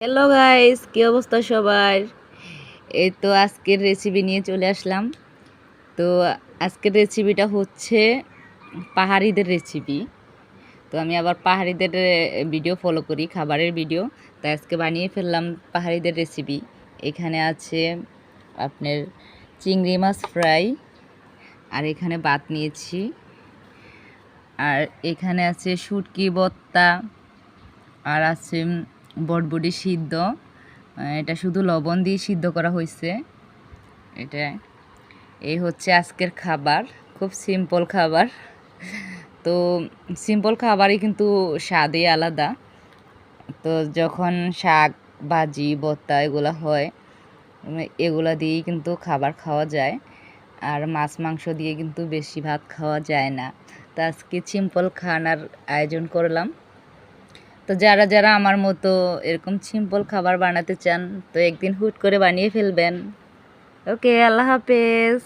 Hello guys, কি অবস্থা সবার? এই তো আজকের রেসিপি নিয়ে চলে আসলাম। তো আজকের রেসিপিটা হচ্ছে পাহাড়িদের রেসিপি। তো আমি আবার পাহাড়িদের ভিডিও ফলো করি, খাবারের ভিডিও। তাই আজকে বানিয়ে ফেললাম পাহাড়িদের রেসিপি। এখানে আছে আপনার চিংড়ি মাছ ফ্রাই, আর এখানে ভাত নিয়েছি, আর এখানে আছে শুটকি ভর্তা, আর আছে বটবটি সিদ্ধ। এটা শুধু লবণ দিয়ে সিদ্ধ করা হয়েছে। এটা এই হচ্ছে আজকের খাবার, খুব সিম্পল খাবার। তো সিম্পল খাবারই কিন্তু স্বাদই আলাদা। তো যখন শাক ভাজি ভর্তা এগুলো হয়, এগুলা দিয়েই কিন্তু খাবার খাওয়া যায়, আর মাছ মাংস দিয়ে কিন্তু বেশি ভাত খাওয়া যায় না। তো আজকে সিম্পল খানার আয়োজন করলাম। তো যারা যারা আমার মতো এরকম সিম্পল খাবার বানাতে চান, তো একদিন হুট করে বানিয়ে ফেলবেন। ওকে, আল্লাহ হাফেজ।